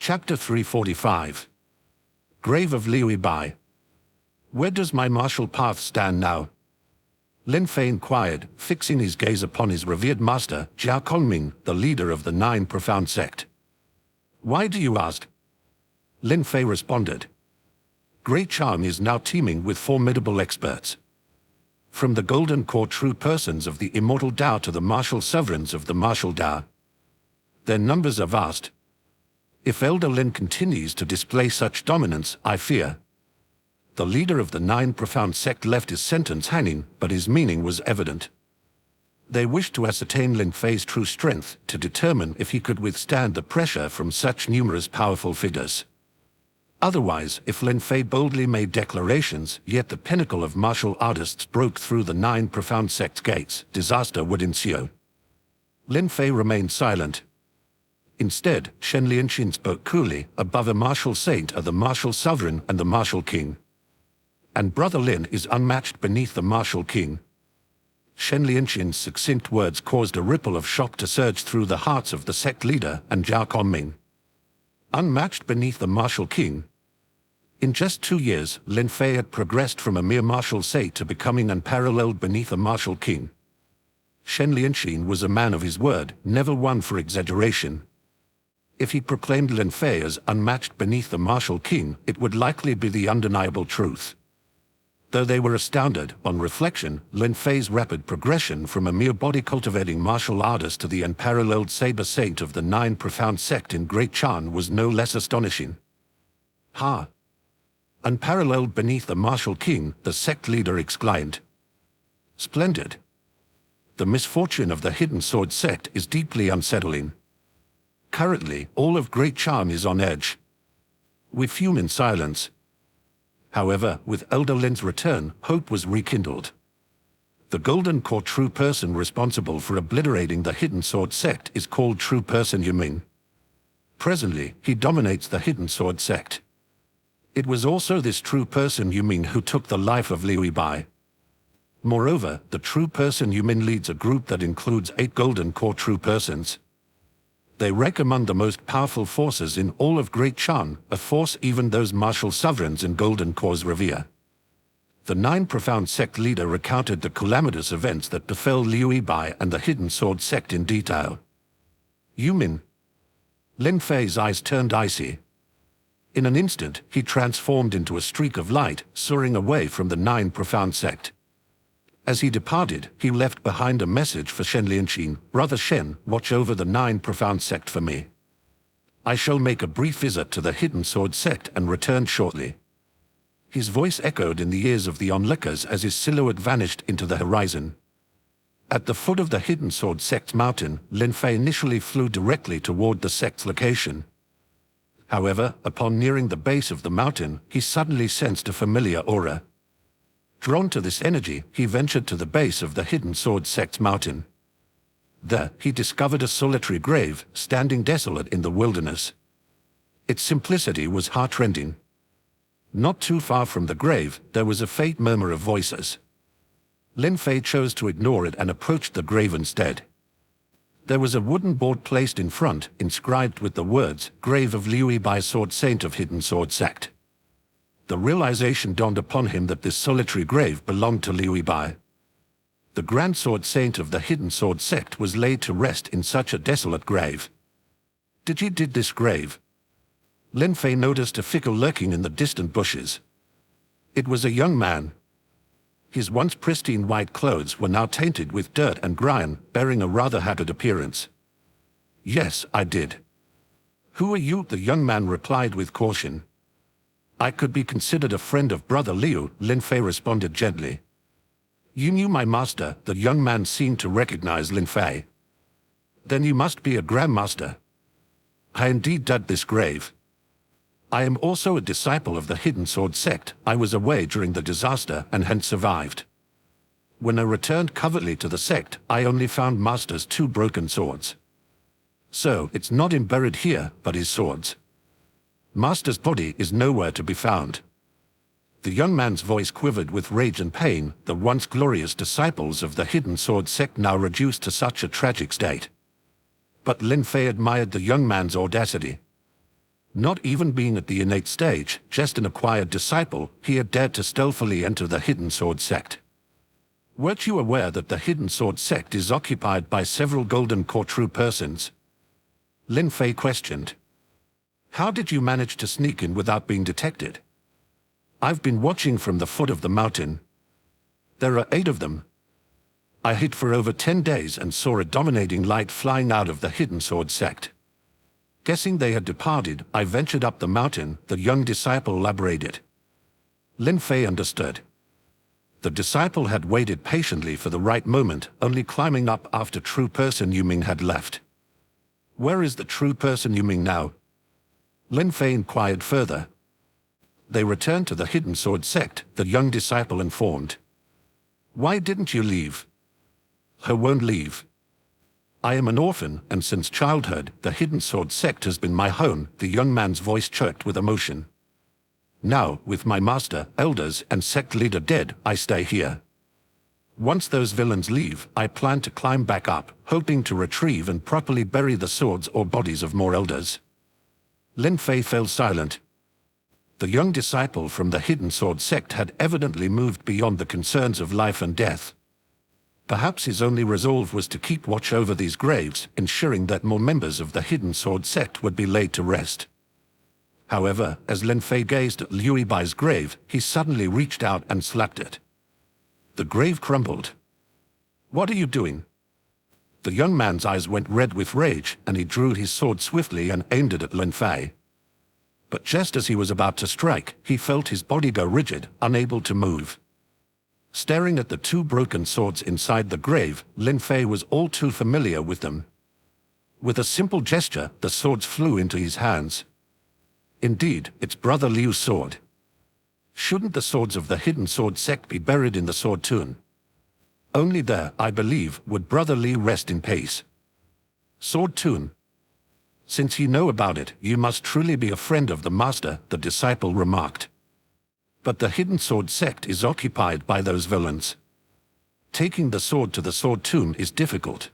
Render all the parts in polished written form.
Chapter 345. Grave of Liu Bai. Where does my martial path stand now? Lin Fei inquired, fixing his gaze upon his revered master, Jiao Kongming, the leader of the Nine Profound Sect. Why do you ask? Lin Fei responded. Great Charm is now teeming with formidable experts. From the Golden Core true persons of the Immortal Tao to the martial sovereigns of the martial Tao. Their numbers are vast. If Elder Lin continues to display such dominance, I fear. The leader of the Nine Profound Sect left his sentence hanging, but his meaning was evident. They wished to ascertain Lin Fei's true strength, to determine if he could withstand the pressure from such numerous powerful figures. Otherwise, if Lin Fei boldly made declarations, yet the pinnacle of martial artists broke through the Nine Profound Sect's gates, disaster would ensue. Lin Fei remained silent. Instead, Shen Lianqin spoke coolly. Above a martial saint are the martial sovereign and the martial king. And Brother Lin is unmatched beneath the martial king. Shen Lianqin's succinct words caused a ripple of shock to surge through the hearts of the sect leader and Jiao Kongming. Unmatched beneath the martial king. In just 2 years, Lin Fei had progressed from a mere martial saint to becoming unparalleled beneath a martial king. Shen Lianqin was a man of his word, never one for exaggeration. If he proclaimed Lin Fei as unmatched beneath the martial king, it would likely be the undeniable truth. Though they were astounded, on reflection, Lin Fei's rapid progression from a mere body-cultivating martial artist to the unparalleled saber saint of the Nine Profound Sect in Great Chan was no less astonishing. Ha! Unparalleled beneath the martial king, the sect leader exclaimed. Splendid! The misfortune of the Hidden Sword sect is deeply unsettling. Currently, all of Great Charm is on edge. We fume in silence. However, with Elder Lin's return, hope was rekindled. The Golden Core true person responsible for obliterating the Hidden Sword sect is called True Person Yuming. Presently, he dominates the Hidden Sword sect. It was also this true person Yuming who took the life of Liu Bai. Moreover, the true person Yuming leads a group that includes 8 Golden Core true persons. They rank among the most powerful forces in all of Great Chan, a force even those martial sovereigns in Golden Core's revere. The Nine Profound Sect leader recounted the calamitous events that befell Liu Bai and the Hidden Sword sect in detail. Yuming. Lin Fei's eyes turned icy. In an instant, he transformed into a streak of light, soaring away from the Nine Profound Sect. As he departed, he left behind a message for Shen Lianqin. Brother Shen, watch over the Nine Profound Sect for me. I shall make a brief visit to the Hidden Sword sect and return shortly. His voice echoed in the ears of the onlookers as his silhouette vanished into the horizon. At the foot of the Hidden Sword sect's mountain, Lin Fei initially flew directly toward the sect's location. However, upon nearing the base of the mountain, he suddenly sensed a familiar aura. Drawn to this energy, he ventured to the base of the Hidden Sword sect's mountain. There, he discovered a solitary grave, standing desolate in the wilderness. Its simplicity was heart-rending. Not too far from the grave, there was a faint murmur of voices. Lin Fei chose to ignore it and approached the grave instead. There was a wooden board placed in front, inscribed with the words, Grave of Liu Bai, Sword Saint of Hidden Sword Sect. The realization dawned upon him that this solitary grave belonged to Liu Bai. The Grand Sword Saint of the Hidden Sword Sect was laid to rest in such a desolate grave. Did this grave? Lin Fei noticed a figure lurking in the distant bushes. It was a young man. His once pristine white clothes were now tainted with dirt and grime, bearing a rather haggard appearance. Yes, I did. Who are you? The young man replied with caution. I could be considered a friend of Brother Liu, Lin Fei responded gently. You knew my master. The young man seemed to recognize Lin Fei. Then you must be a grandmaster. I indeed dug this grave. I am also a disciple of the Hidden Sword sect. I was away during the disaster and hence survived. When I returned covertly to the sect, I only found Master's 2 broken swords. So, it's not him buried here, but his swords. Master's body is nowhere to be found. The young man's voice quivered with rage and pain, the once glorious disciples of the Hidden Sword sect now reduced to such a tragic state. But Lin Fei admired the young man's audacity. Not even being at the innate stage, just an acquired disciple, he had dared to stealthily enter the Hidden Sword sect. Weren't you aware that the Hidden Sword sect is occupied by several Golden Core true persons? Lin Fei questioned. How did you manage to sneak in without being detected? I've been watching from the foot of the mountain. There are 8 of them. I hid for over 10 days and saw a dominating light flying out of the Hidden Sword sect. Guessing they had departed, I ventured up the mountain, the young disciple elaborated. Lin Fei understood. The disciple had waited patiently for the right moment, only climbing up after true person Yuming had left. Where is the true person Yuming now? Lin Fei inquired further. They returned to the Hidden Sword sect, the young disciple informed. Why didn't you leave? Her won't leave. I am an orphan, and since childhood, the Hidden Sword sect has been my home, the young man's voice choked with emotion. Now, with my master, elders, and sect leader dead, I stay here. Once those villains leave, I plan to climb back up, hoping to retrieve and properly bury the swords or bodies of more elders. Lin Fei fell silent. The young disciple from the Hidden Sword sect had evidently moved beyond the concerns of life and death. Perhaps his only resolve was to keep watch over these graves, ensuring that more members of the Hidden Sword sect would be laid to rest. However, as Lin Fei gazed at Liu Bai's grave, he suddenly reached out and slapped it. The grave crumbled. What are you doing? The young man's eyes went red with rage, and he drew his sword swiftly and aimed it at Lin Fei. But just as he was about to strike, he felt his body go rigid, unable to move. Staring at the 2 broken swords inside the grave, Lin Fei was all too familiar with them. With a simple gesture, the swords flew into his hands. Indeed, it's Brother Liu's sword. Shouldn't the swords of the Hidden Sword sect be buried in the sword tomb? Only there, I believe, would Brother Liu rest in peace. Sword tomb. Since you know about it, you must truly be a friend of the master, the disciple remarked. But the Hidden Sword sect is occupied by those villains. Taking the sword to the sword tomb is difficult.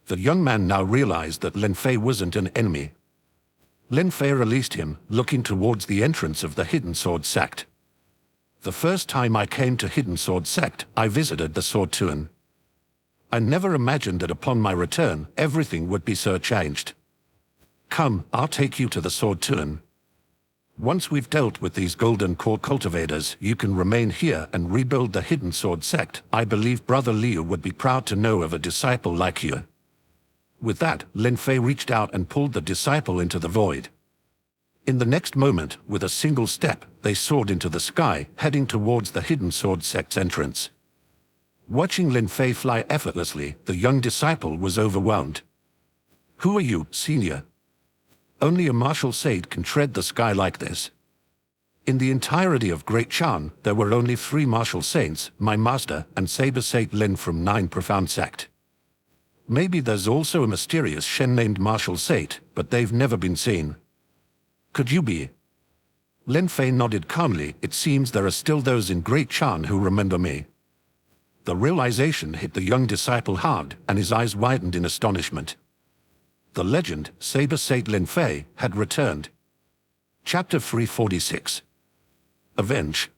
The young man now realized that Lin Fei wasn't an enemy. Lin Fei released him, looking towards the entrance of the Hidden Sword sect. The first time I came to Hidden Sword sect, I visited the sword tomb. I never imagined that upon my return, everything would be so changed. Come, I'll take you to the sword tomb. Once we've dealt with these Golden Core cultivators, you can remain here and rebuild the Hidden Sword sect. I believe Brother Liu would be proud to know of a disciple like you. With that, Lin Fei reached out and pulled the disciple into the void. In the next moment, with a single step, they soared into the sky, heading towards the Hidden Sword sect's entrance. Watching Lin Fei fly effortlessly, the young disciple was overwhelmed. Who are you, senior? Only a martial sage can tread the sky like this. In the entirety of Great Chan, there were only 3 martial saints, my master, and Saber Sage Lin from 9 Profound Sect. Maybe there's also a mysterious Shen named Martial Sate, but they've never been seen. Could you be? Lin Fei nodded calmly. It seems there are still those in Great Chan who remember me. The realization hit the young disciple hard, and his eyes widened in astonishment. The legend, Saber Sate Lin Fei, had returned. Chapter 346. Avenge.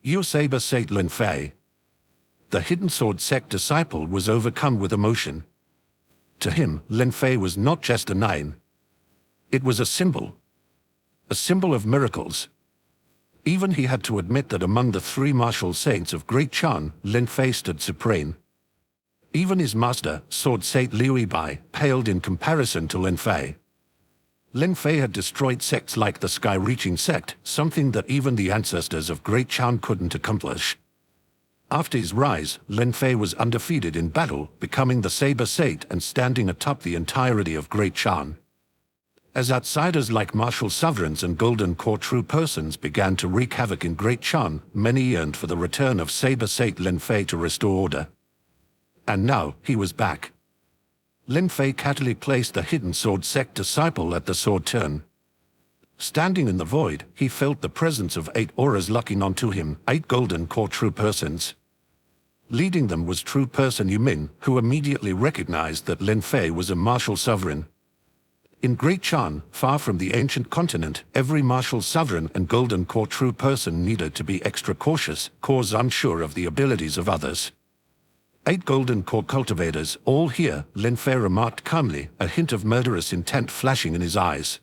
You Saber Sate Lin Fei. The Hidden Sword sect disciple was overcome with emotion. To him, Lin Fei was not just a name. It was a symbol. A symbol of miracles. Even he had to admit that among the 3 martial saints of Great Chan, Lin Fei stood supreme. Even his master, Sword Sate Liu Bai, paled in comparison to Lin Fei. Lin Fei had destroyed sects like the Sky-Reaching sect, something that even the ancestors of Great Chan couldn't accomplish. After his rise, Lin Fei was undefeated in battle, becoming the Saber Sate and standing atop the entirety of Great Chan. As outsiders like martial sovereigns and Golden Core true persons began to wreak havoc in Great Chan, many yearned for the return of Saber Sate Lin Fei to restore order. And now, he was back. Lin Fei casually placed the Hidden Sword sect disciple at the sword turn. Standing in the void, he felt the presence of 8 auras locking onto him, 8 Golden Core true persons. Leading them was true person Yumin, who immediately recognized that Lin Fei was a martial sovereign. In Great Chan, far from the ancient continent, every martial sovereign and golden core true person needed to be extra cautious, cause unsure of the abilities of others. 8 golden core cultivators, all here, Lin Fei remarked calmly, a hint of murderous intent flashing in his eyes.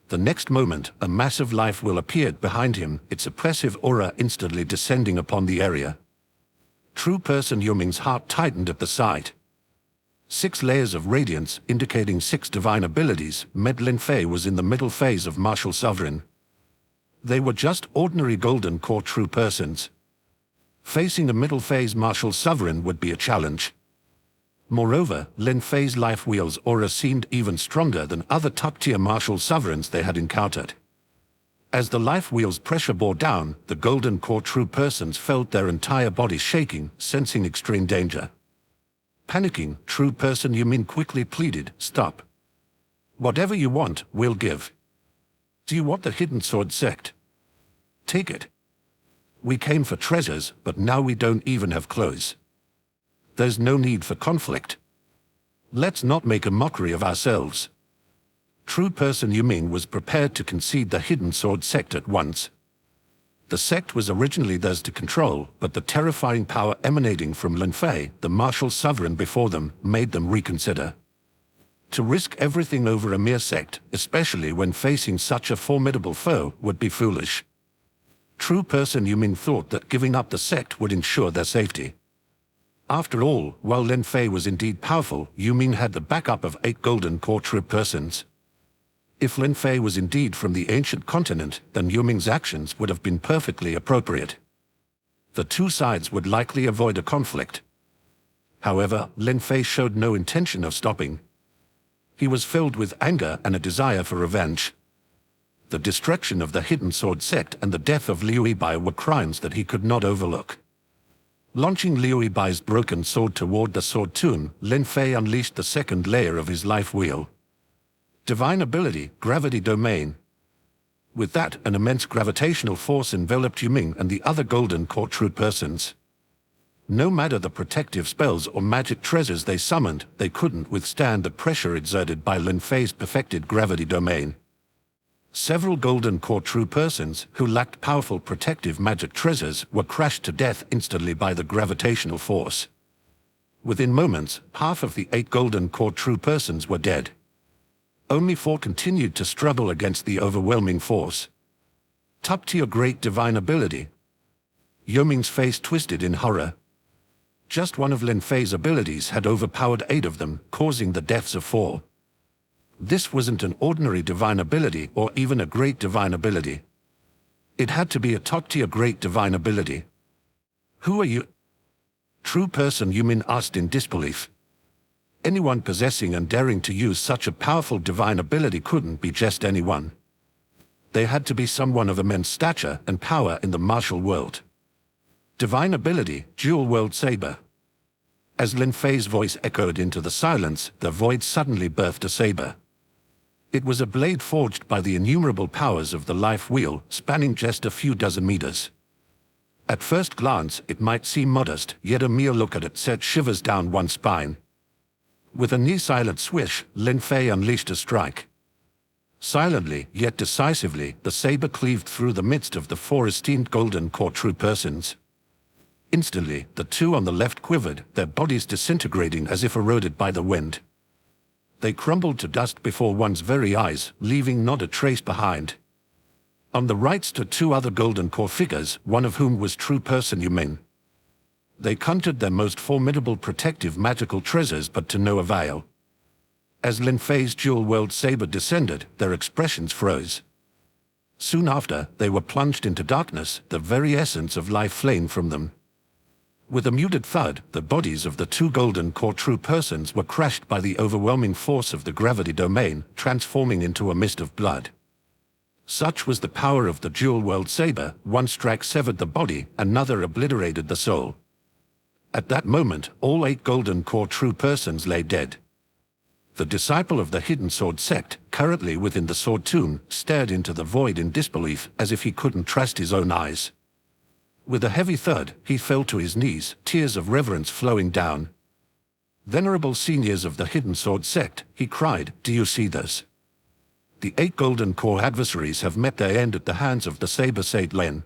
The next moment, a massive life wheel appeared behind him, its oppressive aura instantly descending upon the area. True person Yuming's heart tightened at the sight. 6 layers of radiance, indicating 6 divine abilities, meant Lin Fei was in the middle phase of martial sovereign. They were just ordinary golden core true persons. Facing a middle phase martial sovereign would be a challenge. Moreover, Lin Fei's life wheel's aura seemed even stronger than other top-tier martial sovereigns they had encountered. As the life wheel's pressure bore down, the golden core true persons felt their entire bodies shaking, sensing extreme danger. Panicking, true person Yumin quickly pleaded, "Stop. Whatever you want, we'll give. Do you want the hidden sword sect? Take it. We came for treasures, but now we don't even have clothes. There's no need for conflict. Let's not make a mockery of ourselves." True person Yuming was prepared to concede the hidden sword sect at once. The sect was originally theirs to control, but the terrifying power emanating from Lin Fei, the martial sovereign before them, made them reconsider. To risk everything over a mere sect, especially when facing such a formidable foe, would be foolish. True person Yuming thought that giving up the sect would ensure their safety. After all, while Lin Fei was indeed powerful, Yuming had the backup of 8 golden core true persons. If Lin Fei was indeed from the ancient continent, then Yuming's actions would have been perfectly appropriate. The two sides would likely avoid a conflict. However, Lin Fei showed no intention of stopping. He was filled with anger and a desire for revenge. The destruction of the hidden sword sect and the death of Liu Yibai were crimes that he could not overlook. Launching Liu Yibai's broken sword toward the sword tomb, Lin Fei unleashed the second layer of his life wheel. Divine ability, gravity domain. With that, an immense gravitational force enveloped Yuming and the other golden core true persons. No matter the protective spells or magic treasures they summoned, they couldn't withstand the pressure exerted by Lin Fei's perfected gravity domain. Several golden core true persons, who lacked powerful protective magic treasures, were crushed to death instantly by the gravitational force. Within moments, half of the 8 golden core true persons were dead. Only 4 continued to struggle against the overwhelming force. Top-tier great divine ability. Yuming's face twisted in horror. Just one of Lin Fei's abilities had overpowered 8 of them, causing the deaths of 4. This wasn't an ordinary divine ability or even a great divine ability. It had to be a top-tier great divine ability. "Who are you?" True person Yumin asked in disbelief. Anyone possessing and daring to use such a powerful divine ability couldn't be just anyone. They had to be someone of immense stature and power in the martial world. Divine ability, Dual World Saber. As Lin Fei's voice echoed into the silence, the void suddenly birthed a saber. It was a blade forged by the innumerable powers of the life wheel, spanning just a few dozen meters. At first glance, it might seem modest, yet a mere look at it sent shivers down one's spine. With a near-silent swish, Lin Fei unleashed a strike. Silently, yet decisively, the saber cleaved through the midst of the 4 esteemed golden core true persons. Instantly, the 2 on the left quivered, their bodies disintegrating as if eroded by the wind. They crumbled to dust before one's very eyes, leaving not a trace behind. On the right stood 2 other golden core figures, one of whom was true person Yuming. They conjured their most formidable protective magical treasures, but to no avail. As Lin Fei's dual world saber descended, their expressions froze. Soon after, they were plunged into darkness, the very essence of life flamed from them. With a muted thud, the bodies of the 2 golden core true persons were crushed by the overwhelming force of the gravity domain, transforming into a mist of blood. Such was the power of the dual world saber, one strike severed the body, another obliterated the soul. At that moment, all 8 golden core true persons lay dead. The disciple of the hidden sword sect, currently within the sword tomb, stared into the void in disbelief, as if he couldn't trust his own eyes. With a heavy thud, he fell to his knees, tears of reverence flowing down. Venerable seniors of the Hidden Sword sect, he cried, do you see this? The 8 golden core adversaries have met their end at the hands of the saber-sate Lin.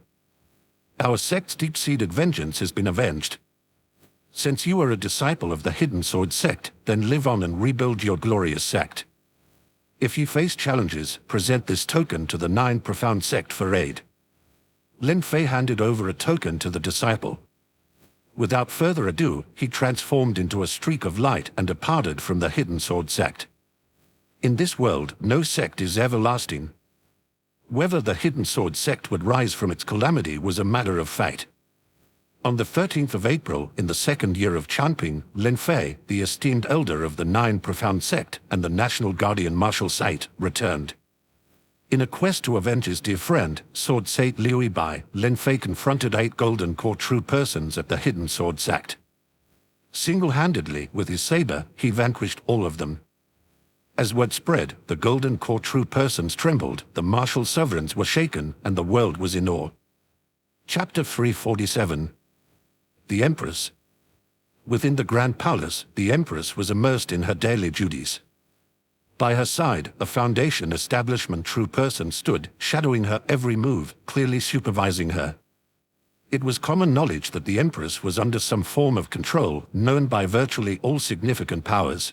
Our sect's deep-seated vengeance has been avenged. Since you are a disciple of the Hidden Sword sect, then live on and rebuild your glorious sect. If you face challenges, present this token to the 9 profound sect for aid. Lin Fei handed over a token to the disciple. Without further ado, he transformed into a streak of light and departed from the Hidden Sword sect. In this world, no sect is everlasting. Whether the Hidden Sword sect would rise from its calamity was a matter of fate. On the 13th of April, in the 2nd year of Chanping, Lin Fei, the esteemed elder of the 9 profound sect and the national guardian martial site, returned. In a quest to avenge his dear friend, Sword Sate Liu Bai, Lin Fei confronted 8 golden core true persons at the Hidden Sword sect. Single-handedly, with his saber, he vanquished all of them. As word spread, the golden core true persons trembled, the martial sovereigns were shaken, and the world was in awe. Chapter 347. The Empress. Within the Grand Palace, the Empress was immersed in her daily duties. By her side, a Foundation establishment true person stood, shadowing her every move, clearly supervising her. It was common knowledge that the Empress was under some form of control, known by virtually all significant powers.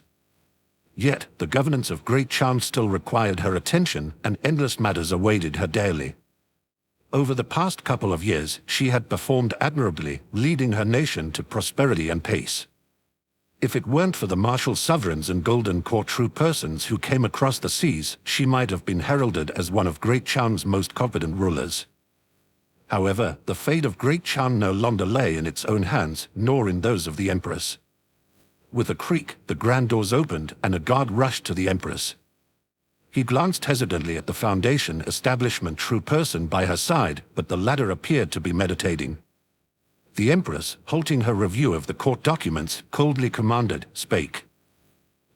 Yet, the governance of Great Chan still required her attention, and endless matters awaited her daily. Over the past couple of years, she had performed admirably, leading her nation to prosperity and peace. If it weren't for the martial sovereigns and golden core true persons who came across the seas, she might have been heralded as one of Great Chan's most competent rulers. However, the fate of Great Chan no longer lay in its own hands, nor in those of the Empress. With a creak, the grand doors opened, and a guard rushed to the Empress. He glanced hesitantly at the Foundation establishment true person by her side, but the latter appeared to be meditating. The Empress, halting her review of the court documents, coldly commanded, "Speak."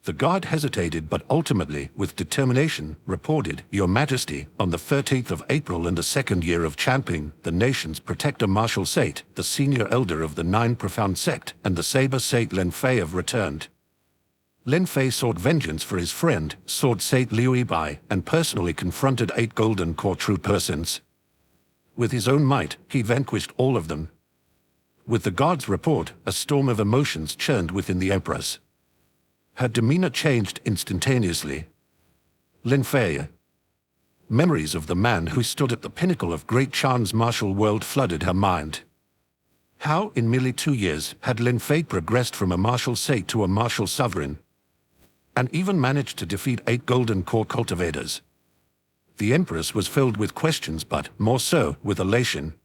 The guard hesitated but ultimately, with determination, reported, "Your Majesty, on the 13th of April in the 2nd year of Chanping, the nation's protector Marshal Sate, the senior elder of the 9 profound sect, and the saber Sate Lin Fei have returned." Lin Fei sought vengeance for his friend, Sword Sate Liu Bai, and personally confronted 8 golden core true persons. With his own might, he vanquished all of them. With the guard's report, a storm of emotions churned within the Empress. Her demeanor changed instantaneously. Lin Fei. Memories of the man who stood at the pinnacle of Great Chan's martial world flooded her mind. How, in merely 2 years, had Lin Fei progressed from a martial sate to a martial sovereign? And even managed to defeat 8 golden core cultivators. The Empress was filled with questions but, more so, with elation.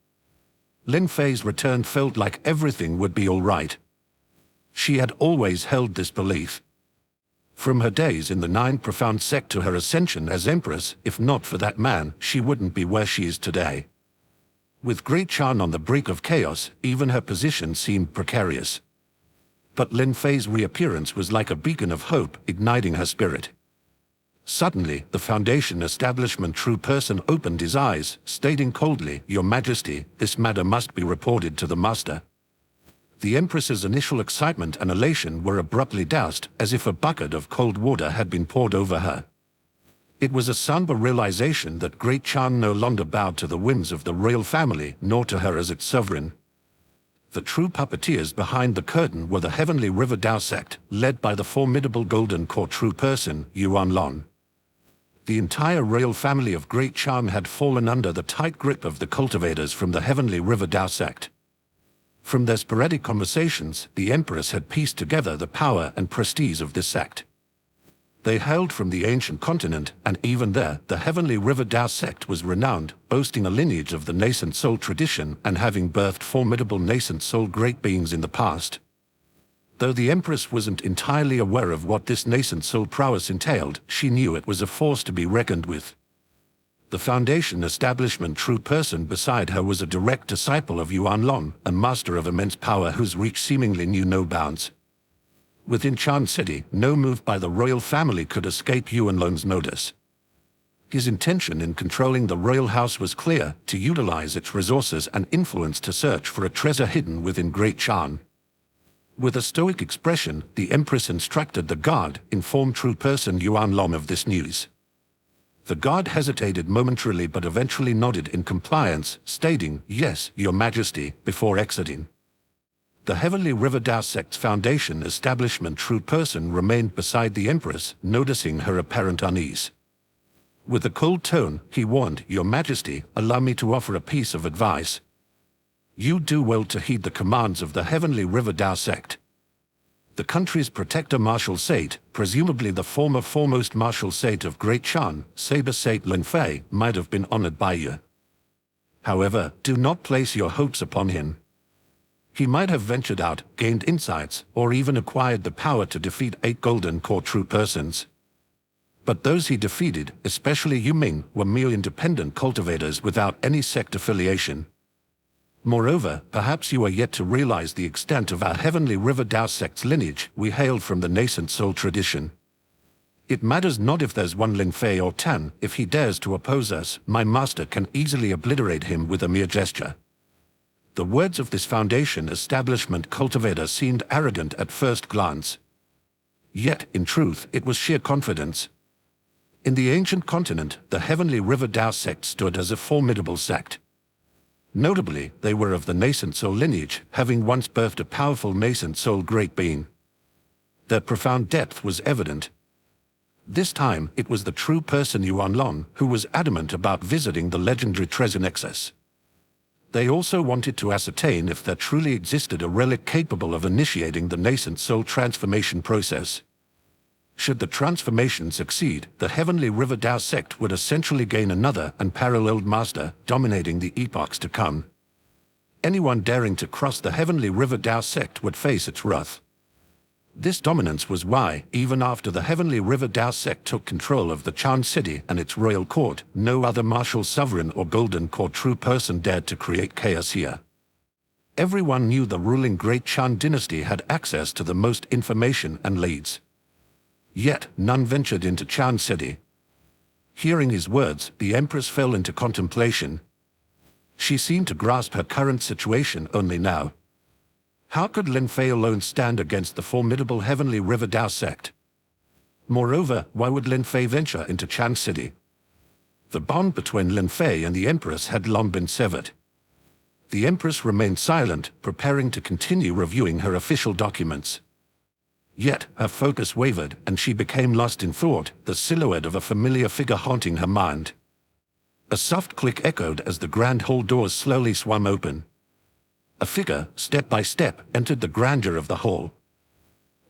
Lin Fei's return felt like everything would be all right. She had always held this belief. From her days in the 9 profound sect to her ascension as Empress, if not for that man, she wouldn't be where she is today. With Great Chan on the brink of chaos, even her position seemed precarious. But Lin Fei's reappearance was like a beacon of hope, igniting her spirit. Suddenly, the Foundation establishment true person opened his eyes, stating coldly, "Your Majesty, this matter must be reported to the Master." The Empress's initial excitement and elation were abruptly doused, as if a bucket of cold water had been poured over her. It was a somber realization that Great Chan no longer bowed to the whims of the royal family, nor to her as its sovereign. The true puppeteers behind the curtain were the Heavenly River Dao sect, led by the formidable golden core true person, Yuan Lon. The entire royal family of Great Chan had fallen under the tight grip of the cultivators from the Heavenly River Dao sect. From their sporadic conversations, the Empress had pieced together the power and prestige of this sect. They hailed from the ancient continent, and even there, the Heavenly River Dao sect was renowned, boasting a lineage of the nascent soul tradition and having birthed formidable nascent soul great beings in the past. Though the Empress wasn't entirely aware of what this nascent soul prowess entailed, she knew it was a force to be reckoned with. The Foundation establishment true person beside her was a direct disciple of Yuan Lon, a master of immense power whose reach seemingly knew no bounds. Within Chan City, no move by the royal family could escape Yuan Lon's notice. His intention in controlling the royal house was clear, to utilize its resources and influence to search for a treasure hidden within Great Chan. With a stoic expression, the Empress instructed the guard, inform true person Yuan Long of this news. The guard hesitated momentarily but eventually nodded in compliance, stating, "Yes, Your Majesty," before exiting. The Heavenly River Dao Sect's foundation establishment true person remained beside the Empress, noticing her apparent unease. With a cold tone, he warned, "Your Majesty, allow me to offer a piece of advice. You do well to heed the commands of the Heavenly River Dao Sect. The country's protector Marshal Sate, presumably the former foremost Marshal Sate of Great Chan, Saber Sate Lin Fei, might have been honored by you. However, do not place your hopes upon him. He might have ventured out, gained insights, or even acquired the power to defeat 8 Golden Core true persons. But those he defeated, especially Yu Ming, were mere independent cultivators without any sect affiliation. Moreover, perhaps you are yet to realize the extent of our Heavenly River Dao Sect's lineage. We hail from the nascent soul tradition. It matters not if there's one Lin Fei or 10, if he dares to oppose us, my master can easily obliterate him with a mere gesture." The words of this foundation establishment cultivator seemed arrogant at first glance. Yet, in truth, it was sheer confidence. In the ancient continent, the Heavenly River Dao Sect stood as a formidable sect. Notably, they were of the nascent soul lineage, having once birthed a powerful nascent soul great being. Their profound depth was evident. This time, it was the true person Yuan Long who was adamant about visiting the legendary treasure nexus. They also wanted to ascertain if there truly existed a relic capable of initiating the nascent soul transformation process. Should the transformation succeed, the Heavenly River Dao Sect would essentially gain another unparalleled master, dominating the epochs to come. Anyone daring to cross the Heavenly River Dao Sect would face its wrath. This dominance was why, even after the Heavenly River Dao Sect took control of the Chan city and its royal court, no other martial sovereign or golden core true person dared to create chaos here. Everyone knew the ruling Great Chan dynasty had access to the most information and leads. Yet, none ventured into Chan City. Hearing his words, the Empress fell into contemplation. She seemed to grasp her current situation only now. How could Lin Fei alone stand against the formidable Heavenly River Dao Sect? Moreover, why would Lin Fei venture into Chan City? The bond between Lin Fei and the Empress had long been severed. The Empress remained silent, preparing to continue reviewing her official documents. Yet, her focus wavered, and she became lost in thought, the silhouette of a familiar figure haunting her mind. A soft click echoed as the grand hall doors slowly swung open. A figure, step by step, entered the grandeur of the hall.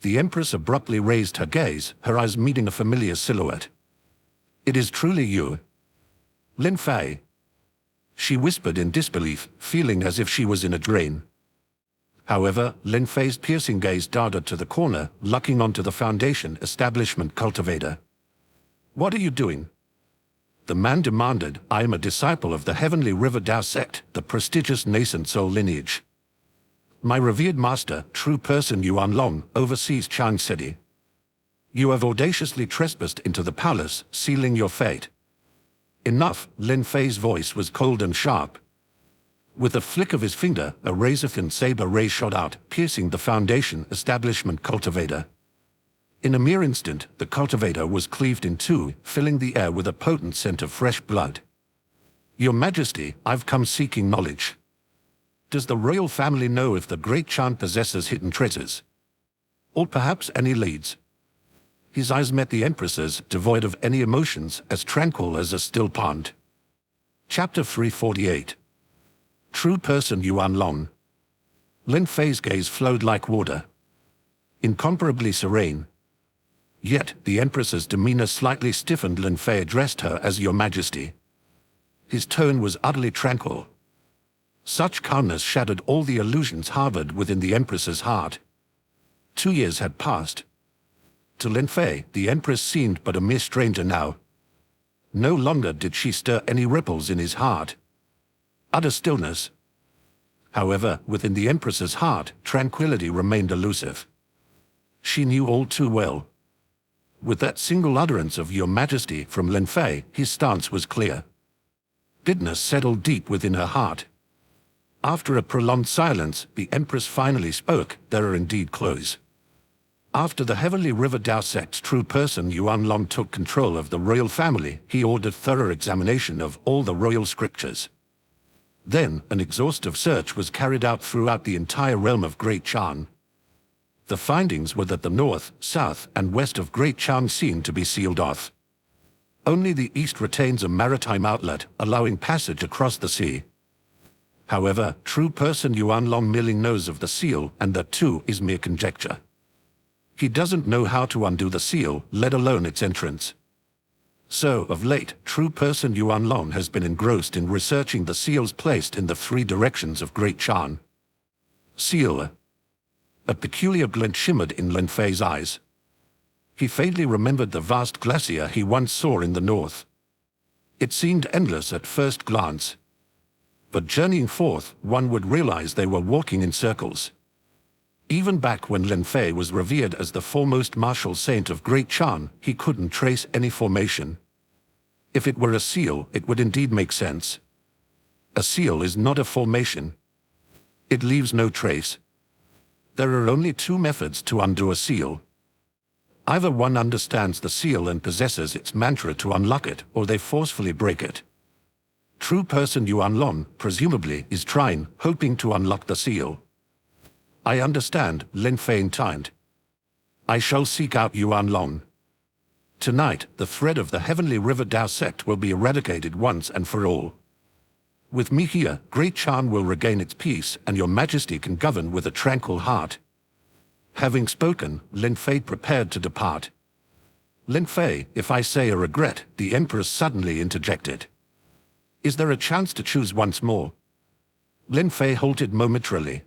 The Empress abruptly raised her gaze, her eyes meeting a familiar silhouette. "It is truly you, Lin Fei," she whispered in disbelief, feeling as if she was in a dream. However, Lin Fei's piercing gaze darted to the corner, locking onto the foundation establishment cultivator. "What are you doing?" The man demanded. "I am a disciple of the Heavenly River Dao Sect, the prestigious nascent soul lineage. My revered master, true person Yuan Long, oversees Chan City. You have audaciously trespassed into the palace, sealing your fate." "Enough," Lin Fei's voice was cold and sharp. With a flick of his finger, a razor-thin saber ray shot out, piercing the foundation establishment cultivator. In a mere instant, the cultivator was cleaved in two, filling the air with a potent scent of fresh blood. "Your Majesty, I've come seeking knowledge. Does the royal family know if the Great Chan possesses hidden treasures? Or perhaps any leads?" His eyes met the Empress's, devoid of any emotions, as tranquil as a still pond. Chapter 348. True person Yuan Long. Lin Fei's gaze flowed like water. Incomparably serene. Yet, the Empress's demeanor slightly stiffened. Lin Fei addressed her as Your Majesty. His tone was utterly tranquil. Such calmness shattered all the illusions harbored within the Empress's heart. 2 years had passed. To Lin Fei, the Empress seemed but a mere stranger now. No longer did she stir any ripples in his heart. Utter stillness. However, within the Empress's heart, tranquility remained elusive. She knew all too well. With that single utterance of Your Majesty from Lin Fei, his stance was clear. Bitterness settled deep within her heart. After a prolonged silence, the Empress finally spoke. There are indeed clues. After the Heavenly River Dao sect's true person Yuan Long took control of the royal family, he ordered thorough examination of all the royal scriptures. Then, an exhaustive search was carried out throughout the entire realm of Great Chan. The findings were that the north, south, and west of Great Chan seemed to be sealed off. Only the east retains a maritime outlet, allowing passage across the sea. However, true person Yuan Long merely knows of the seal, and that too is mere conjecture. He doesn't know how to undo the seal, let alone its entrance. So, of late, true person Yuan Long has been engrossed in researching the seals placed in the three directions of Great Chan. Seal. A peculiar glint shimmered in Lin Fei's eyes. He faintly remembered the vast glacier he once saw in the north. It seemed endless at first glance. But journeying forth, one would realize they were walking in circles. Even back when Lin Fei was revered as the foremost martial saint of Great Chan, he couldn't trace any formation. If it were a seal, it would indeed make sense. A seal is not a formation. It leaves no trace. There are only two methods to undo a seal. Either one understands the seal and possesses its mantra to unlock it, or they forcefully break it. True person Yuan Long, presumably, is trying, hoping to unlock the seal. I understand, Lin Fei intoned. I shall seek out Yuan Long. Tonight, the thread of the Heavenly River Dao sect will be eradicated once and for all. With me here, Great Chan will regain its peace, and your Majesty can govern with a tranquil heart. Having spoken, Lin Fei prepared to depart. Lin Fei, if I say a regret, the Empress suddenly interjected. Is there a chance to choose once more? Lin Fei halted momentarily.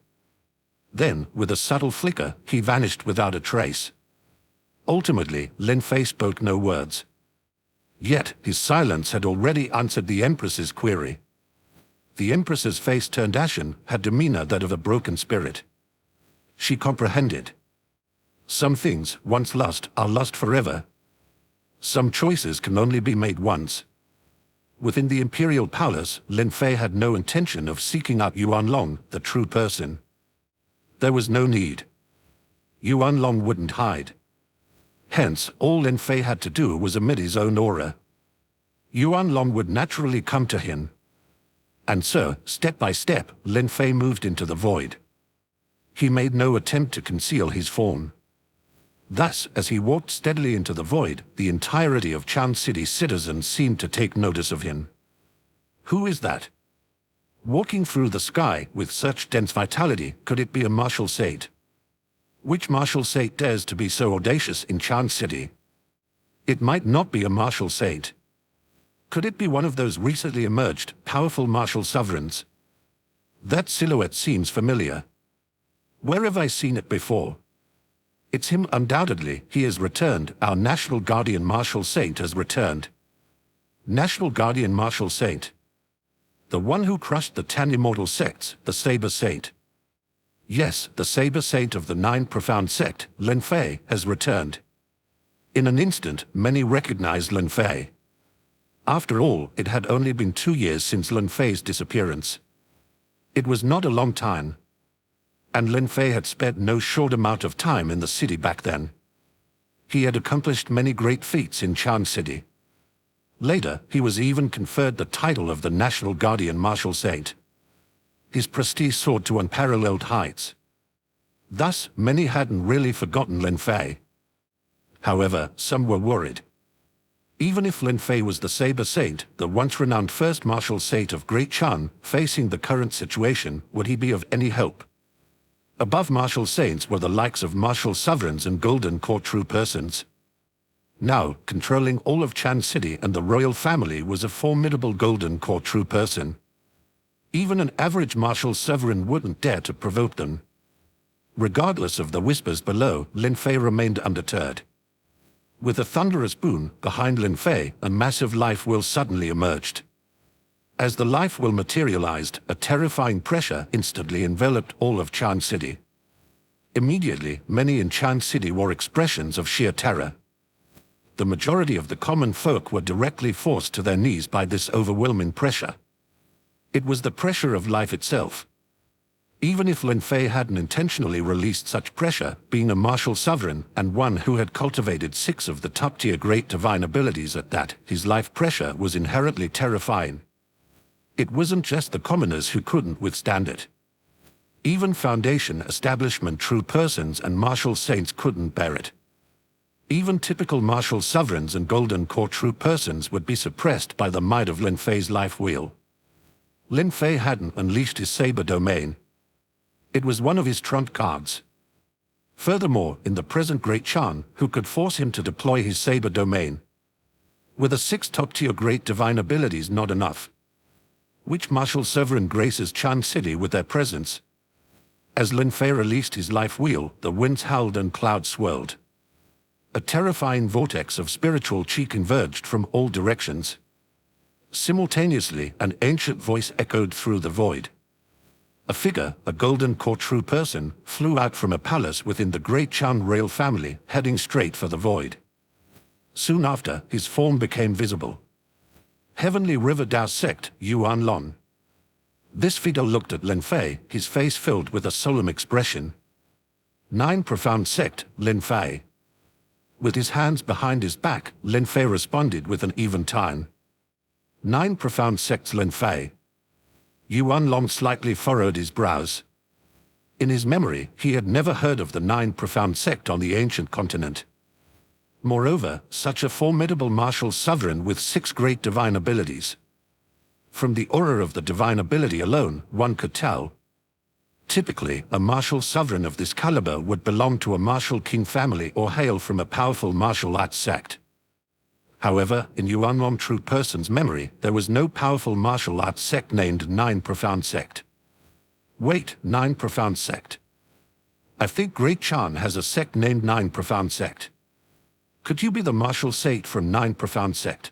Then, with a subtle flicker, he vanished without a trace. Ultimately, Lin Fei spoke no words. Yet, his silence had already answered the Empress's query. The Empress's face turned ashen, had demeanor that of a broken spirit. She comprehended. Some things, once lost, are lost forever. Some choices can only be made once. Within the Imperial Palace, Lin Fei had no intention of seeking out Yuan Long, the true person. There was no need. Yuan Long wouldn't hide. Hence, all Lin Fei had to do was emit his own aura. Yuan Long would naturally come to him. And so, step by step, Lin Fei moved into the void. He made no attempt to conceal his form. Thus, as he walked steadily into the void, the entirety of Chan City's citizens seemed to take notice of him. Who is that? Walking through the sky with such dense vitality, could it be a martial saint? Which martial saint dares to be so audacious in Chan City? It might not be a martial saint. Could it be one of those recently emerged, powerful martial sovereigns? That silhouette seems familiar. Where have I seen it before? It's him undoubtedly. He has returned. Our National Guardian Martial Saint has returned. National Guardian Martial Saint. The one who crushed the 10 immortal sects, the Saber Saint. Yes, the Saber Saint of the 9 profound sect, Lin Fei, has returned. In an instant, many recognized Lin Fei. After all, it had only been 2 years since Lin Fei's disappearance. It was not a long time. And Lin Fei had spent no short amount of time in the city back then. He had accomplished many great feats in Chan City. Later, he was even conferred the title of the National Guardian Martial Saint. His prestige soared to unparalleled heights. Thus, many hadn't really forgotten Lin Fei. However, some were worried. Even if Lin Fei was the Saber Saint, the once-renowned first martial saint of Great Chan, facing the current situation, would he be of any help? Above martial saints were the likes of martial sovereigns and golden court true persons. Now, controlling all of Chan City and the royal family was a formidable golden court true person. Even an average martial sovereign wouldn't dare to provoke them. Regardless of the whispers below, Lin Fei remained undeterred. With a thunderous boom, behind Lin Fei, a massive life will suddenly emerged. As the life will materialized, a terrifying pressure instantly enveloped all of Chan City. Immediately, many in Chan City wore expressions of sheer terror. The majority of the common folk were directly forced to their knees by this overwhelming pressure. It was the pressure of life itself. Even if Lin Fei hadn't intentionally released such pressure, being a martial sovereign and one who had cultivated 6 of the top-tier great divine abilities at that, his life pressure was inherently terrifying. It wasn't just the commoners who couldn't withstand it. Even Foundation establishment true persons and martial saints couldn't bear it. Even typical martial sovereigns and golden core true persons would be suppressed by the might of Lin Fei's life wheel. Lin Fei hadn't unleashed his saber domain. It was one of his trump cards. Furthermore, in the present Great Chan, who could force him to deploy his saber domain? Were the 6 top-tier great divine abilities not enough? Which martial sovereign graces Chan City with their presence? As Lin Fei released his life wheel, the winds howled and clouds swirled. A terrifying vortex of spiritual chi converged from all directions. Simultaneously, an ancient voice echoed through the void. A figure, a golden core true person, flew out from a palace within the great Chan royal family, heading straight for the void. Soon after, his form became visible. Heavenly River Dao Sect, Yuan Lon. This figure looked at Lin Fei, his face filled with a solemn expression. 9 Profound Sect, Lin Fei. With his hands behind his back, Lin Fei responded with an even tone. 9 Profound Sects, Lin Fei. Yuan Long slightly furrowed his brows. In his memory, he had never heard of the 9 Profound Sect on the ancient continent. Moreover, such a formidable martial sovereign with 6 great divine abilities. From the aura of the divine ability alone, one could tell. Typically, a martial sovereign of this caliber would belong to a martial king family or hail from a powerful martial arts sect. However, in Yuan Long true person's memory, there was no powerful martial arts sect named 9 Profound Sect. Wait, 9 Profound Sect. I think Great Chan has a sect named 9 Profound Sect. Could you be the martial sage from 9 Profound Sect?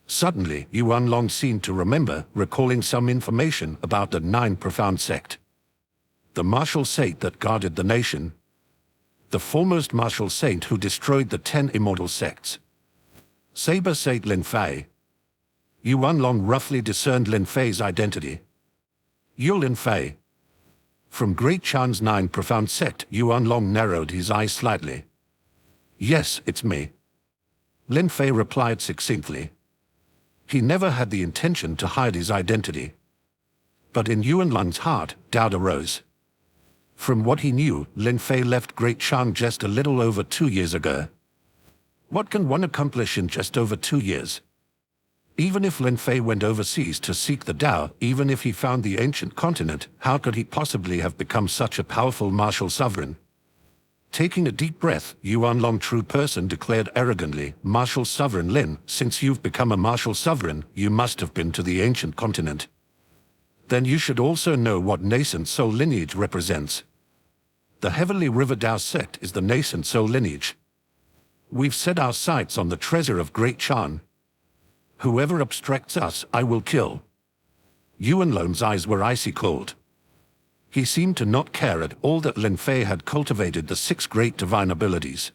Suddenly, Yuan Long seemed to remember, recalling some information about the 9 Profound Sect. The martial saint that guarded the nation. The foremost martial saint who destroyed the 10 immortal sects. Saber Saint Lin Fei. Yuan Long roughly discerned Lin Fei's identity. You're Lin Fei. From Great Chan's 9 Profound Sect, Yuan Long narrowed his eyes slightly. Yes, it's me. Lin Fei replied succinctly. He never had the intention to hide his identity. But in Yuan Long's heart, doubt arose. From what he knew, Lin Fei left Great Chan just a little over 2 years ago. What can one accomplish in just over 2 years? Even if Lin Fei went overseas to seek the Tao, even if he found the ancient continent, how could he possibly have become such a powerful martial sovereign? Taking a deep breath, Yuan Long true person declared arrogantly, Martial Sovereign Lin, since you've become a martial sovereign, you must have been to the ancient continent. Then you should also know what nascent soul lineage represents. The Heavenly River Tao Sect is the nascent soul lineage. We've set our sights on the treasure of Great Chan. Whoever obstructs us, I will kill. Yuan Long's eyes were icy cold. He seemed to not care at all that Lin Fei had cultivated the 6 great divine abilities.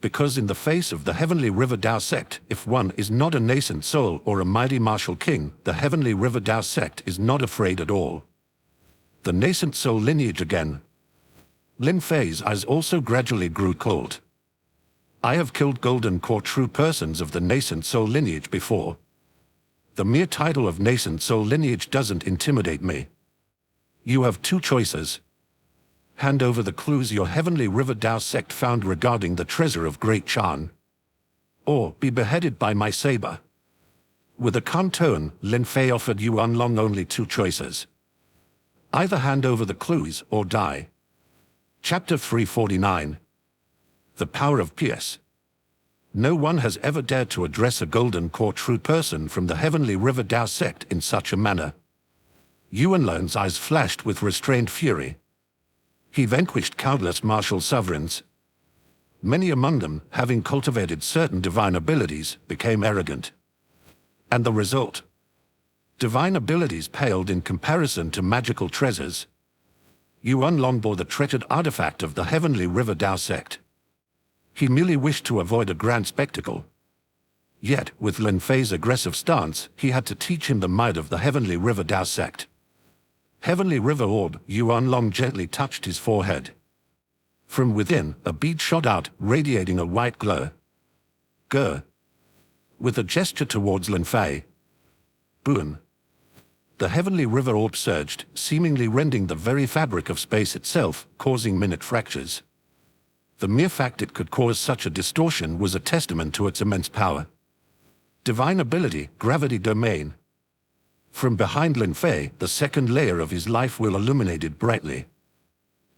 Because in the face of the Heavenly River Tao Sect, if one is not a nascent soul or a mighty martial king, the Heavenly River Tao Sect is not afraid at all. The nascent soul lineage again. Lin Fei's eyes also gradually grew cold. I have killed golden core true persons of the nascent soul lineage before. The mere title of nascent soul lineage doesn't intimidate me. You have 2 choices. Hand over the clues your Heavenly River Tao Sect found regarding the treasure of Great Chan. Or be beheaded by my saber. With a calm tone, Lin Fei offered Yuan Long only 2 choices. Either hand over the clues or die. Chapter 349. The Power of PS. No one has ever dared to address a golden core true person from the Heavenly River Tao Sect in such a manner. Yuan Long's eyes flashed with restrained fury. He vanquished countless martial sovereigns. Many among them, having cultivated certain divine abilities, became arrogant. And the result? Divine abilities paled in comparison to magical treasures. Yuan Long bore the treasured artifact of the Heavenly River Tao Sect. He merely wished to avoid a grand spectacle. Yet, with Lin Fei's aggressive stance, he had to teach him the might of the Heavenly River Tao Sect. Heavenly River Orb, Yuan Long gently touched his forehead. From within, a bead shot out, radiating a white glow. Go. With a gesture towards Lin Fei. Boom. The Heavenly River Orb surged, seemingly rending the very fabric of space itself, causing minute fractures. The mere fact it could cause such a distortion was a testament to its immense power. Divine ability, gravity domain. From behind Lin Fei, the second layer of his life wheel illuminated brightly.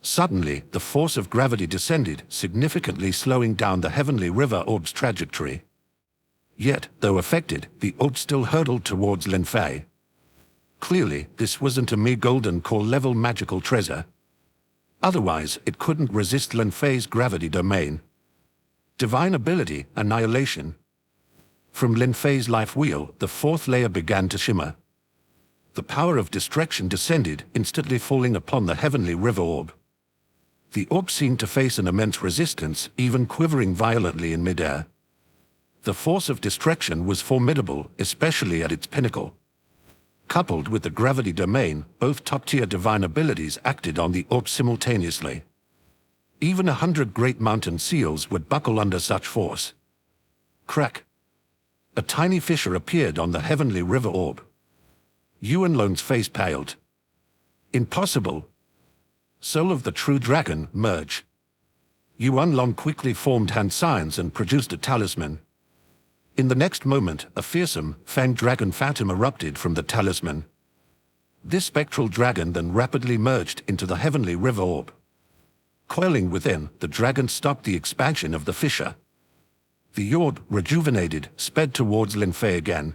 Suddenly, the force of gravity descended, significantly slowing down the Heavenly River Orb's trajectory. Yet, though affected, the orb still hurtled towards Lin Fei. Clearly, this wasn't a mere golden core-level magical treasure. Otherwise, it couldn't resist Lin Fei's gravity domain. Divine ability, annihilation. From Lin Fei's life wheel, the fourth layer began to shimmer. The power of distraction descended, instantly falling upon the Heavenly River Orb. The orb seemed to face an immense resistance, even quivering violently in midair. The force of distraction was formidable, especially at its pinnacle. Coupled with the gravity domain, both top-tier divine abilities acted on the orb simultaneously. Even 100 great mountain seals would buckle under such force. Crack! A tiny fissure appeared on the Heavenly River Orb. Yuan Long's face paled. Impossible! Soul of the true dragon, merge. Yuan Long quickly formed hand signs and produced a talisman. In the next moment, a fearsome, fanged dragon phantom erupted from the talisman. This spectral dragon then rapidly merged into the Heavenly River Orb. Coiling within, the dragon stopped the expansion of the fissure. The orb, rejuvenated, sped towards Lin Fei again.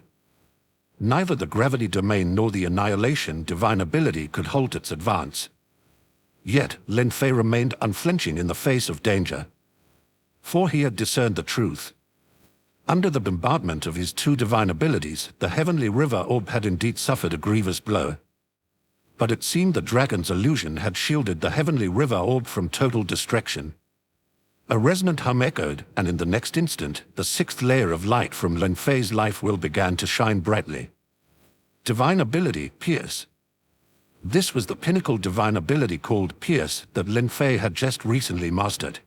Neither the gravity domain nor the annihilation divine ability could halt its advance. Yet, Lin Fei remained unflinching in the face of danger. For he had discerned the truth. Under the bombardment of his two divine abilities, the Heavenly River Orb had indeed suffered a grievous blow. But it seemed the dragon's illusion had shielded the Heavenly River Orb from total destruction. A resonant hum echoed, and in the next instant, the sixth layer of light from Lin Fei's life wheel began to shine brightly. Divine ability, Pierce. This was the pinnacle divine ability called Pierce that Lin Fei had just recently mastered.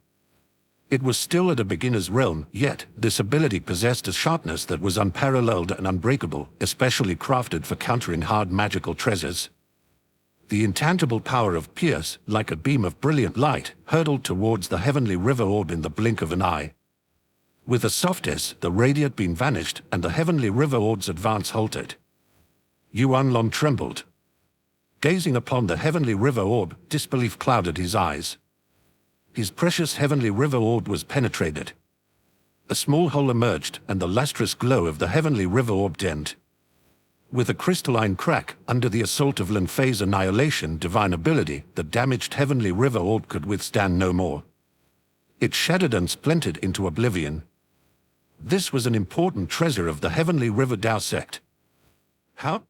It was still at a beginner's realm, yet this ability possessed a sharpness that was unparalleled and unbreakable, especially crafted for countering hard magical treasures. The intangible power of Pierce, like a beam of brilliant light, hurtled towards the Heavenly River Orb in the blink of an eye. With a soft hiss, the radiant beam vanished, and the Heavenly River Orb's advance halted. Yuan Long trembled. Gazing upon the Heavenly River Orb, disbelief clouded his eyes. His precious Heavenly River Orb was penetrated. A small hole emerged, and the lustrous glow of the Heavenly River Orb dimmed. With a crystalline crack, under the assault of Lin Fei's annihilation divine ability, the damaged Heavenly River Orb could withstand no more. It shattered and splintered into oblivion. This was an important treasure of the Heavenly River Dao sect. How?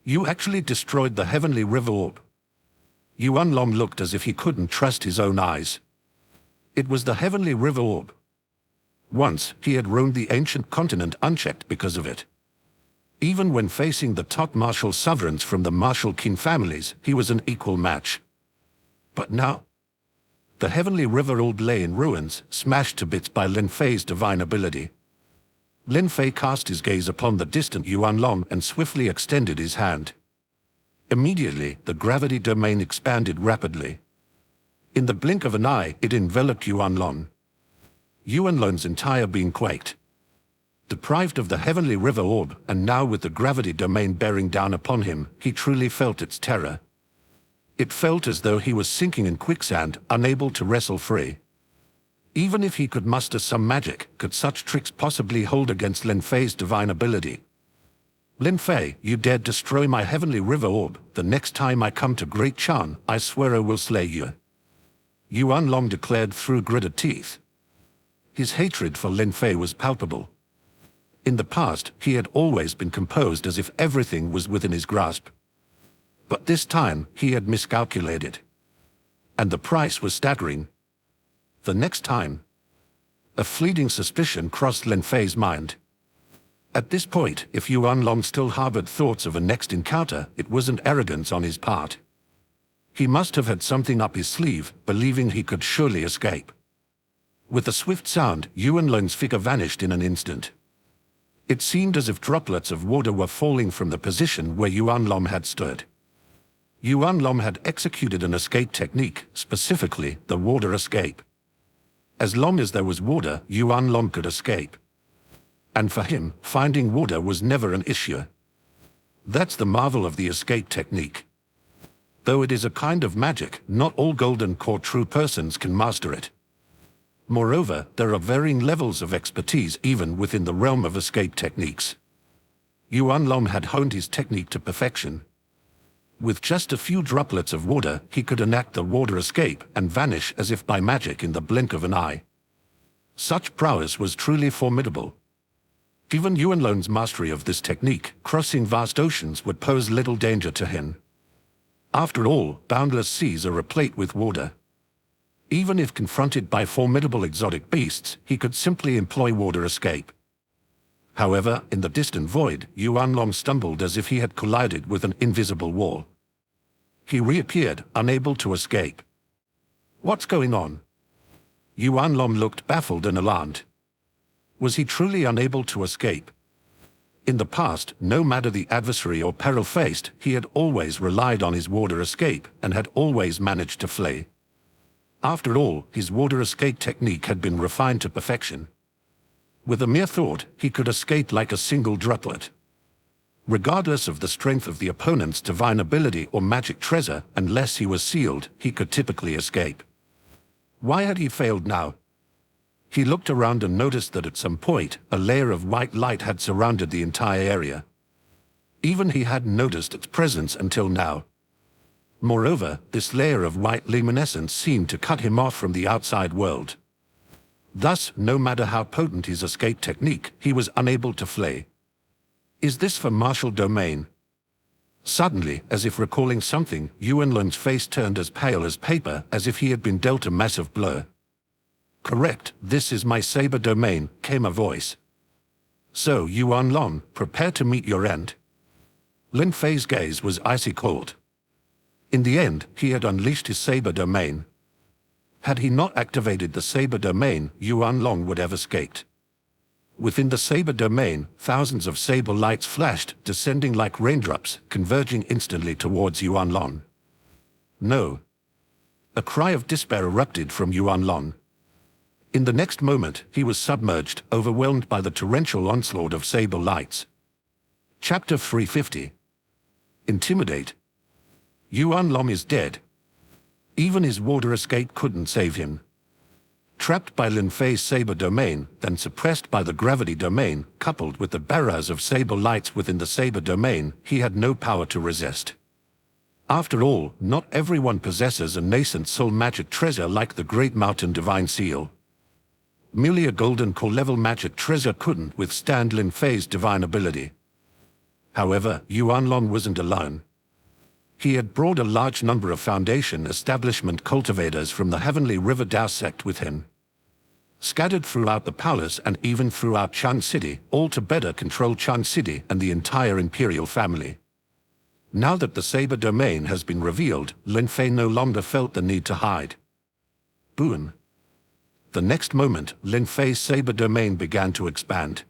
You actually destroyed the Heavenly River Orb? Yuan Long looked as if he couldn't trust his own eyes. It was the Heavenly River Orb. Once, he had roamed the ancient continent unchecked because of it. Even when facing the top martial sovereigns from the martial king families, he was an equal match. But now, the Heavenly River Orb lay in ruins, smashed to bits by Lin Fei's divine ability. Lin Fei cast his gaze upon the distant Yuan Long and swiftly extended his hand. Immediately, the gravity domain expanded rapidly. In the blink of an eye, it enveloped Yuan Long. Yuan Long's entire being quaked. Deprived of the Heavenly River Orb, and now with the gravity domain bearing down upon him, he truly felt its terror. It felt as though he was sinking in quicksand, unable to wrestle free. Even if he could muster some magic, could such tricks possibly hold against Lin Fei's divine ability? Lin Fei, you dared destroy my Heavenly River Orb. The next time I come to Great Chan, I swear I will slay you. Yuan Long declared through gritted teeth. His hatred for Lin Fei was palpable. In the past, he had always been composed as if everything was within his grasp. But this time, he had miscalculated. And the price was staggering. The next time, a fleeting suspicion crossed Lin Fei's mind. At this point, if Yuan Long still harbored thoughts of a next encounter, it wasn't arrogance on his part. He must have had something up his sleeve, believing he could surely escape. With a swift sound, Yuan Long's figure vanished in an instant. It seemed as if droplets of water were falling from the position where Yuan Long had stood. Yuan Long had executed an escape technique, specifically the water escape. As long as there was water, Yuan Long could escape. And for him, finding water was never an issue. That's the marvel of the escape technique. Though it is a kind of magic, not all Golden Core true persons can master it. Moreover, there are varying levels of expertise even within the realm of escape techniques. Yuan Long had honed his technique to perfection. With just a few droplets of water, he could enact the water escape and vanish as if by magic in the blink of an eye. Such prowess was truly formidable. Given Yuan Long's mastery of this technique, crossing vast oceans would pose little danger to him. After all, boundless seas are replete with water. Even if confronted by formidable exotic beasts, he could simply employ water escape. However, in the distant void, Yuan Long stumbled as if he had collided with an invisible wall. He reappeared, unable to escape. What's going on? Yuan Long looked baffled and alarmed. Was he truly unable to escape? In the past, no matter the adversary or peril faced, he had always relied on his water escape and had always managed to flee. After all, his water escape technique had been refined to perfection. With a mere thought, he could escape like a single droplet. Regardless of the strength of the opponent's divine ability or magic treasure, unless he was sealed, he could typically escape. Why had he failed now? He looked around and noticed that at some point, a layer of white light had surrounded the entire area. Even he hadn't noticed its presence until now. Moreover, this layer of white luminescence seemed to cut him off from the outside world. Thus, no matter how potent his escape technique, he was unable to flee. Is this for martial domain? Suddenly, as if recalling something, Yuan Long's face turned as pale as paper, as if he had been dealt a massive blow. Correct, this is my saber domain, came a voice. So, Yuan Long, prepare to meet your end. Lin Fei's gaze was icy cold. In the end, he had unleashed his saber domain. Had he not activated the saber domain, Yuan Long would have escaped. Within the saber domain, thousands of saber lights flashed, descending like raindrops, converging instantly towards Yuan Long. No. A cry of despair erupted from Yuan Long. In the next moment, he was submerged, overwhelmed by the torrential onslaught of saber lights. Chapter 350. Intimidate. Yuan Long is dead. Even his water escape couldn't save him. Trapped by Lin Fei's saber domain, then suppressed by the gravity domain, coupled with the barrage of saber lights within the saber domain, he had no power to resist. After all, not everyone possesses a nascent soul magic treasure like the Great Mountain Divine Seal. Merely a golden core level magic treasure couldn't withstand Lin Fei's divine ability. However, Yuan Long wasn't alone. He had brought a large number of Foundation establishment cultivators from the Heavenly River Dao sect with him. Scattered throughout the palace and even throughout Chan City, all to better control Chan City and the entire imperial family. Now that the saber domain has been revealed, Lin Fei no longer felt the need to hide. Boom. The next moment, Lin Fei's saber domain began to expand.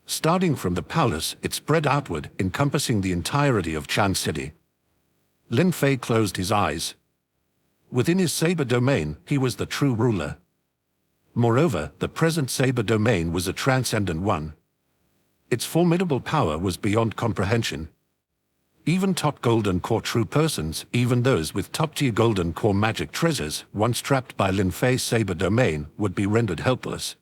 Starting from the palace, it spread outward, encompassing the entirety of Chan City. Lin Fei closed his eyes. Within his saber domain, he was the true ruler. Moreover, the present saber domain was a transcendent one. Its formidable power was beyond comprehension. Even top Golden Core true persons, even those with top-tier Golden Core magic treasures, once trapped by Lin Fei's saber domain, would be rendered helpless.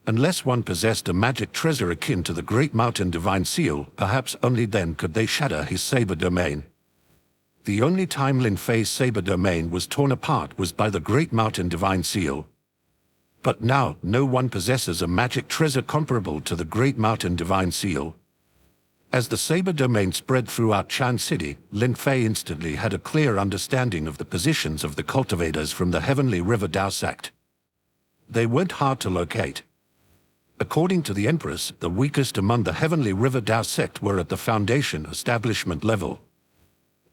Unless one possessed a magic treasure akin to the Great Mountain Divine Seal, perhaps only then could they shatter his saber domain. The only time Lin Fei's saber domain was torn apart was by the Great Mountain Divine Seal. But now, no one possesses a magic treasure comparable to the Great Mountain Divine Seal. As the saber domain spread throughout Chan City, Lin Fei instantly had a clear understanding of the positions of the cultivators from the Heavenly River Dao sect. They weren't hard to locate. According to the Empress, the weakest among the Heavenly River Tao sect were at the foundation establishment level.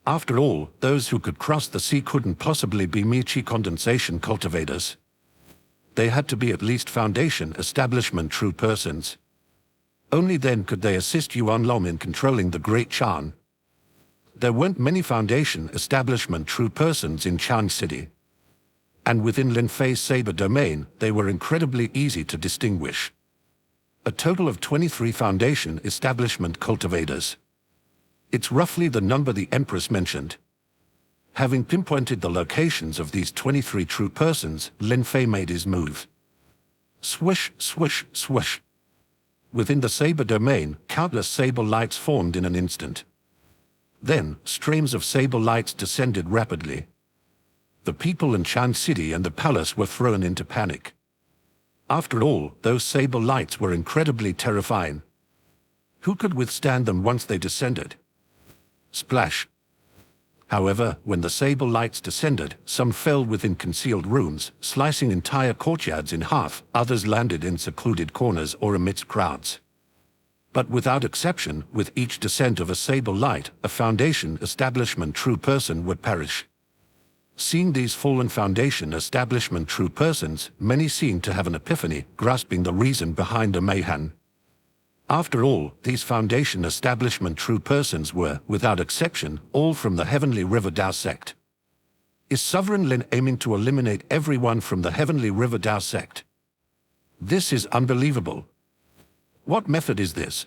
After all, those who could cross the sea couldn't possibly be mere chi condensation cultivators. They had to be at least foundation establishment true persons. Only then could they assist Yuan Long in controlling the Great Chan. There weren't many foundation establishment true persons in Chan City. And within Lin Fei's saber domain, they were incredibly easy to distinguish. A total of 23 foundation establishment cultivators. It's roughly the number the Empress mentioned. Having pinpointed the locations of these 23 true persons, Lin Fei made his move. Swish, swish, swish. Within the saber domain, countless saber lights formed in an instant. Then, streams of saber lights descended rapidly. The people in Chan City and the palace were thrown into panic. After all, those saber lights were incredibly terrifying. Who could withstand them once they descended? Splash. However, when the saber lights descended, some fell within concealed rooms, slicing entire courtyards in half, others landed in secluded corners or amidst crowds. But without exception, with each descent of a saber light, a foundation establishment true person would perish. Seeing these fallen foundation establishment true persons, many seemed to have an epiphany, grasping the reason behind the mayhem. After all, these foundation establishment true persons were, without exception, all from the Heavenly River Tao sect. Is Sovereign Lin aiming to eliminate everyone from the Heavenly River Tao sect? This is unbelievable. What method is this?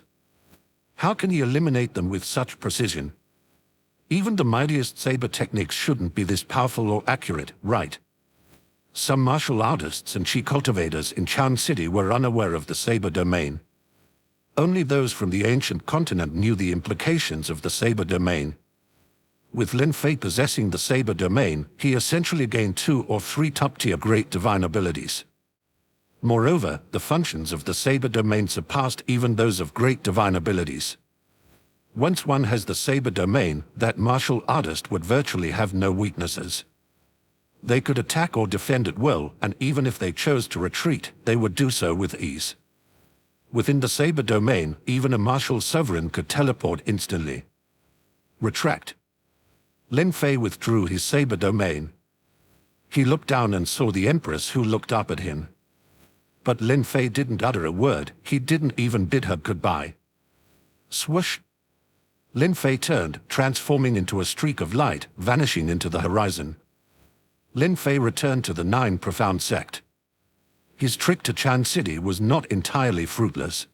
How can he eliminate them with such precision? Even the mightiest saber techniques shouldn't be this powerful or accurate, right? Some martial artists and chi cultivators in Chan City were unaware of the saber domain. Only those from the ancient continent knew the implications of the saber domain. With Lin Fei possessing the saber domain, he essentially gained 2 or 3 top-tier great divine abilities. Moreover, the functions of the saber domain surpassed even those of great divine abilities. Once one has the saber domain, that martial artist would virtually have no weaknesses. They could attack or defend at will, and even if they chose to retreat, they would do so with ease. Within the saber domain, even a martial sovereign could teleport instantly. Retract. Lin Fei withdrew his saber domain. He looked down and saw the Empress, who looked up at him. But Lin Fei didn't utter a word, he didn't even bid her goodbye. Swoosh! Lin Fei turned, transforming into a streak of light, vanishing into the horizon. Lin Fei returned to the 9 profound sect. His trick to Chan City was not entirely fruitless.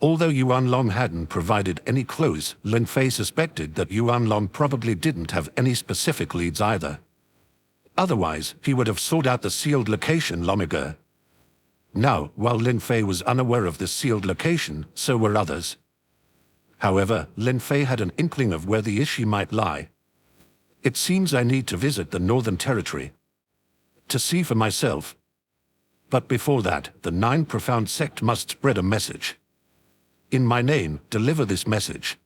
Although Yuan Long hadn't provided any clues, Lin Fei suspected that Yuan Long probably didn't have any specific leads either. Otherwise, he would have sought out the sealed location long ago. Now, while Lin Fei was unaware of this sealed location, so were others. However, Lin Fei had an inkling of where the issue might lie. It seems I need to visit the Northern Territory to see for myself. But before that, the 9 profound sect must spread a message. In my name, deliver this message.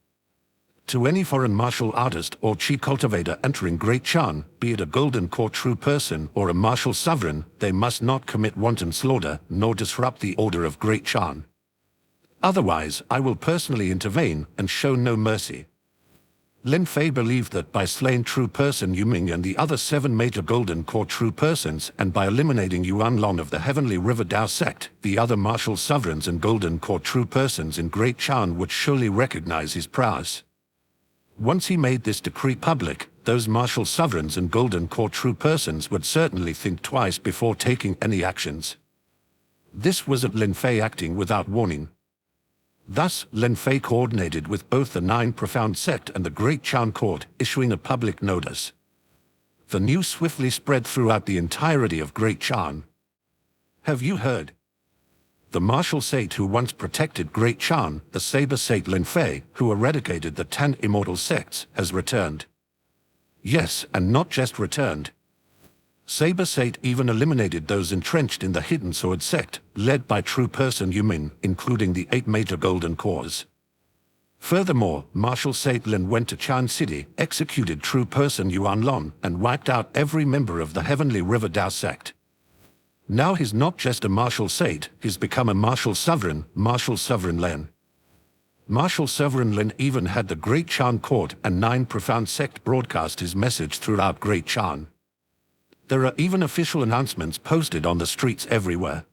To any foreign martial artist or chi cultivator entering Great Chan, be it a golden core true person or a martial sovereign, they must not commit wanton slaughter, nor disrupt the order of Great Chan. Otherwise, I will personally intervene and show no mercy. Lin Fei believed that by slaying true person Yu Ming and the other 7 major golden core true persons, and by eliminating Yuan Long of the Heavenly River Tao sect, the other martial sovereigns and golden core true persons in Great Chan would surely recognize his prowess. Once he made this decree public, those martial sovereigns and golden core true persons would certainly think twice before taking any actions. This wasn't Lin Fei acting without warning. Thus, Lin Fei coordinated with both the 9 profound sect and the Great Chan court, issuing a public notice. The news swiftly spread throughout the entirety of Great Chan. Have you heard? The martial sage who once protected Great Chan, the saber sage Lin Fei, who eradicated the 10 immortal sects, has returned. Yes, and not just returned. Saber Sate even eliminated those entrenched in the Hidden Sword sect, led by true person Yu Ming, including the 8 major golden cores. Furthermore, Marshal Sate Lin went to Chan City, executed true person Yuan Long, and wiped out every member of the Heavenly River Tao sect. Now he's not just a martial sage, he's become a martial sovereign Lin. Martial sovereign Lin even had the Great Chan court and 9 profound sect broadcast his message throughout Great Chan. There are even official announcements posted on the streets everywhere.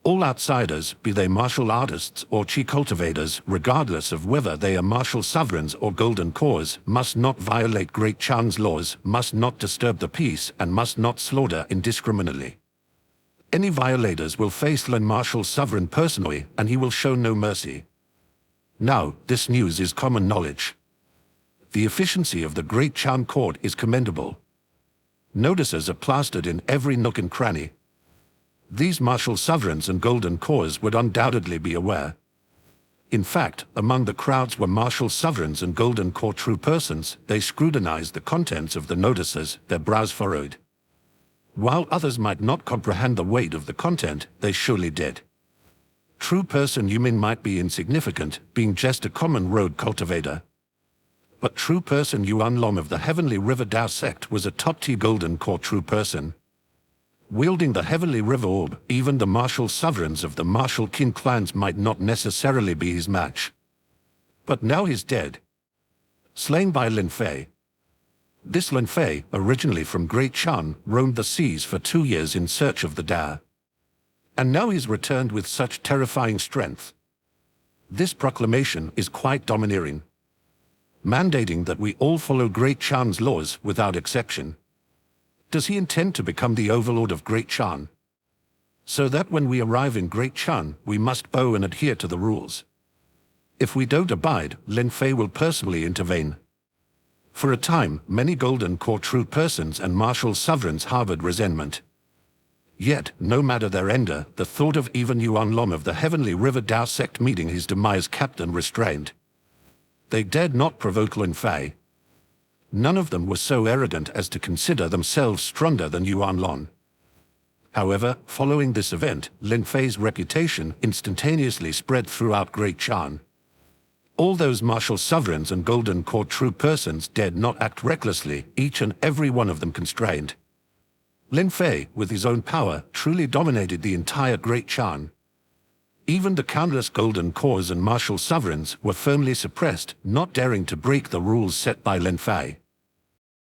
All outsiders, be they martial artists or chi cultivators, regardless of whether they are martial sovereigns or golden cores, must not violate Great Chan's laws, must not disturb the peace, and must not slaughter indiscriminately. Any violators will face Lin martial sovereign personally, and he will show no mercy. Now, this news is common knowledge. The efficiency of the Great Chan court is commendable. Notices are plastered in every nook and cranny. These martial sovereigns and golden cores would undoubtedly be aware. In fact, among the crowds were martial sovereigns and golden core true persons. They scrutinized the contents of the notices, their brows furrowed. While others might not comprehend the weight of the content, they surely did. True person Yumin might be insignificant, being just a common road cultivator. But true person Yuan Long of the Heavenly River Dao sect was a top-tier golden core true person. Wielding the Heavenly River Orb, even the martial sovereigns of the martial kin clans might not necessarily be his match. But now he's dead. Slain by Lin Fei. This Lin Fei, originally from Great Chan, roamed the seas for 2 years in search of the Dao. And now he's returned with such terrifying strength. This proclamation is quite domineering, mandating that we all follow Great Chan's laws without exception. Does he intend to become the overlord of Great Chan? So that when we arrive in Great Chan, we must bow and adhere to the rules. If we don't abide, Lin Fei will personally intervene. For a time, many golden core true persons and martial sovereigns harbored resentment. Yet, no matter their ender, the thought of even Yuan Long of the Heavenly River Dao sect meeting his demise kept them restrained. They dared not provoke Lin Fei. None of them were so arrogant as to consider themselves stronger than Yuan Long. However, following this event, Lin Fei's reputation instantaneously spread throughout Great Chan. All those martial sovereigns and golden core true persons dared not act recklessly, each and every one of them constrained. Lin Fei, with his own power, truly dominated the entire Great Chan. Even the countless golden cores and martial sovereigns were firmly suppressed, not daring to break the rules set by Lin Fei.